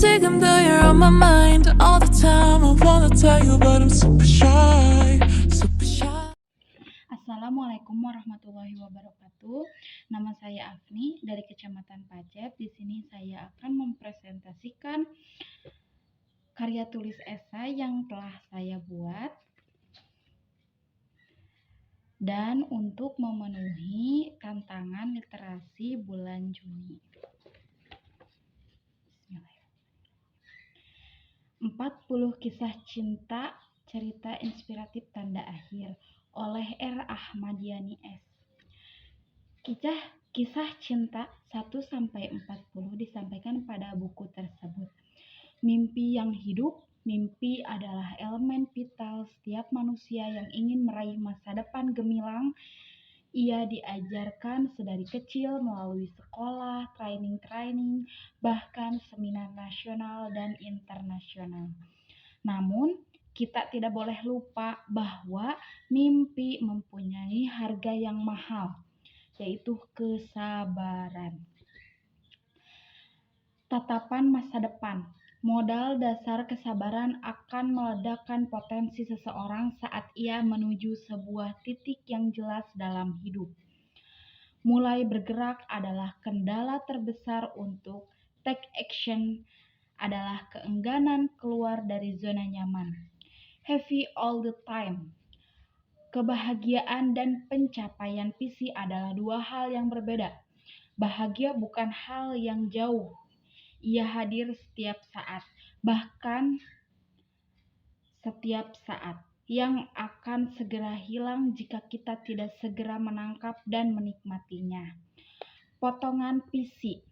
지금 though you're on my mind all the time. I wanna tell you but I'm super shy, super shy. Assalamualaikum warahmatullahi wabarakatuh. Nama saya Afni dari Kecamatan Pacet. Di sini saya akan mempresentasikan karya tulis esai yang telah saya buat. Dan untuk memenuhi tantangan literasi bulan Juni. 40 kisah cinta cerita inspiratif tanda akhir oleh R. Ahmadiani S. Kisah cinta 1-40 disampaikan pada buku tersebut. Mimpi yang hidup. Mimpi adalah elemen vital setiap manusia yang ingin meraih masa depan gemilang. Ia diajarkan sedari kecil melalui sekolah, training, bahkan seminar nasional dan internasional. Namun, kita tidak boleh lupa bahwa mimpi mempunyai harga yang mahal, yaitu kesabaran. Tatapan masa depan. Modal dasar kesabaran akan meledakkan potensi seseorang saat ia menuju sebuah titik yang jelas dalam hidup. Mulai bergerak adalah kendala terbesar untuk take action adalah keengganan keluar dari zona nyaman. Happy all the time. Kebahagiaan dan pencapaian visi adalah dua hal yang berbeda. Bahagia bukan hal yang jauh. Ia hadir setiap saat, bahkan setiap saat, yang akan segera hilang jika kita tidak segera menangkap dan menikmatinya. Potongan visi.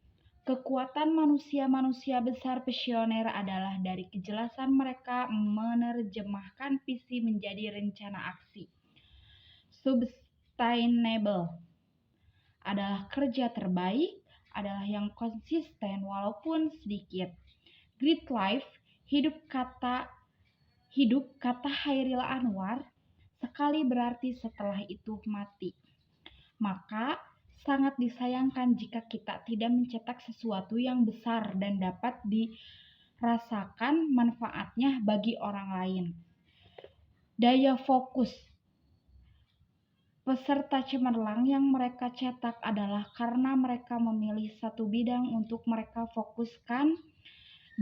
Kekuatan manusia-manusia besar visioner adalah dari kejelasan mereka menerjemahkan visi menjadi rencana aksi. Sustainable adalah kerja terbaik, adalah yang konsisten walaupun sedikit. Great life, hidup kata Hairil Anwar, sekali berarti setelah itu mati. Maka sangat disayangkan jika kita tidak mencetak sesuatu yang besar dan dapat dirasakan manfaatnya bagi orang lain. Daya fokus. Peserta cemerlang yang mereka cetak adalah karena mereka memilih satu bidang untuk mereka fokuskan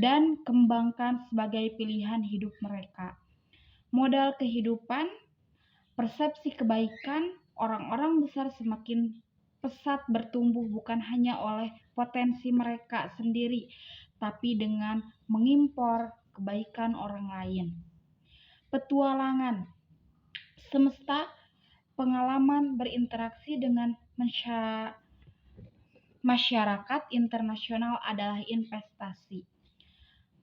dan kembangkan sebagai pilihan hidup mereka. Modal kehidupan, persepsi kebaikan, orang-orang besar semakin pesat bertumbuh bukan hanya oleh potensi mereka sendiri, tapi dengan mengimpor kebaikan orang lain. Petualangan. Semesta, pengalaman berinteraksi dengan masyarakat internasional adalah investasi.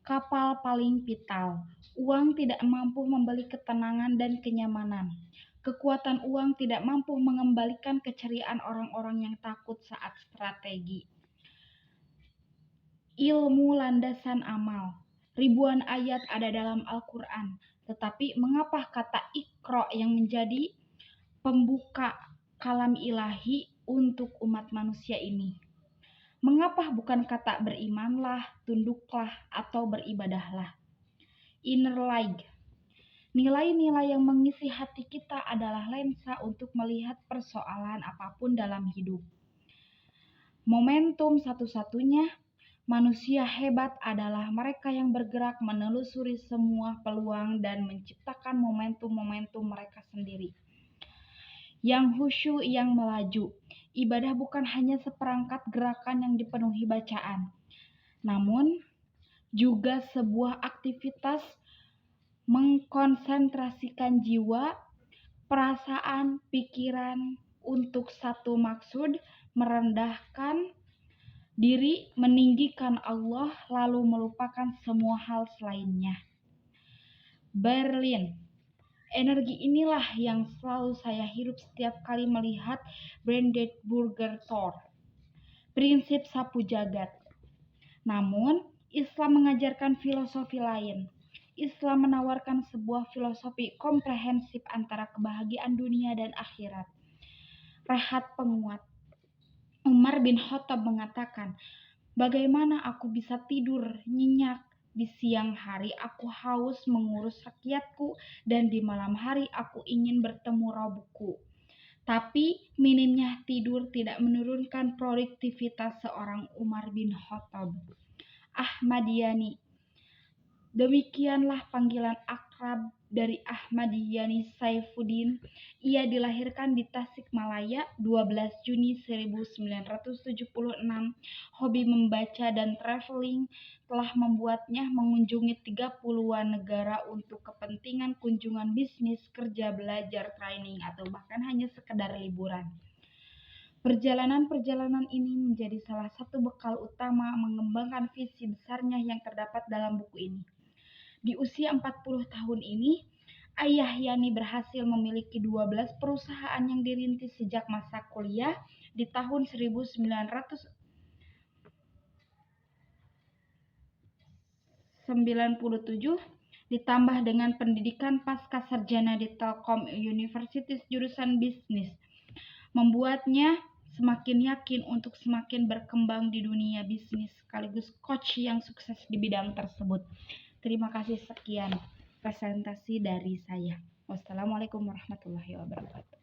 Kapal paling vital. Uang tidak mampu membeli ketenangan dan kenyamanan. Kekuatan uang tidak mampu mengembalikan keceriaan orang-orang yang takut saat strategi. Ilmu landasan amal. Ribuan ayat ada dalam Al-Quran, tetapi mengapa kata Iqra yang menjadi pembuka kalam ilahi untuk umat manusia ini? Mengapa bukan kata berimanlah, tunduklah, atau beribadahlah? Inner light. Nilai-nilai yang mengisi hati kita adalah lensa untuk melihat persoalan apapun dalam hidup. Momentum satu-satunya manusia hebat adalah mereka yang bergerak menelusuri semua peluang dan menciptakan momentum-momentum mereka sendiri. Yang khusyuk, yang melaju. Ibadah bukan hanya seperangkat gerakan yang dipenuhi bacaan, namun juga sebuah aktivitas mengkonsentrasikan jiwa, perasaan, pikiran untuk satu maksud, merendahkan diri, meninggikan Allah, lalu melupakan semua hal selainnya. Berlin. Energi inilah yang selalu saya hirup setiap kali melihat Brandenburger Tor. Prinsip sapu jagat. Namun, Islam mengajarkan filosofi lain. Islam menawarkan sebuah filosofi komprehensif antara kebahagiaan dunia dan akhirat. Rehat penguat. Umar bin Khattab mengatakan, Bagaimana aku bisa tidur nyenyak? Di siang hari aku haus mengurus rakyatku, dan di malam hari aku ingin bertemu Rabbku. Tapi minimnya tidur tidak menurunkan produktivitas seorang Umar bin Khattab. Ahmadiyani. Demikianlah panggilan akrab dari Ahmadiyani Saifuddin. Ia dilahirkan di Tasikmalaya 12 Juni 1976. Hobi membaca dan traveling telah membuatnya mengunjungi 30-an negara untuk kepentingan kunjungan bisnis, kerja, belajar, training, atau bahkan hanya sekedar liburan. Perjalanan-perjalanan ini menjadi salah satu bekal utama mengembangkan visi besarnya yang terdapat dalam buku ini. Di usia 40 tahun ini, Ayah Yani berhasil memiliki 12 perusahaan yang dirintis sejak masa kuliah di tahun 1997, ditambah dengan pendidikan pasca sarjana di Telkom University jurusan bisnis, membuatnya semakin yakin untuk semakin berkembang di dunia bisnis sekaligus coach yang sukses di bidang tersebut. Terima kasih, sekian presentasi dari saya. Wassalamualaikum warahmatullahi wabarakatuh.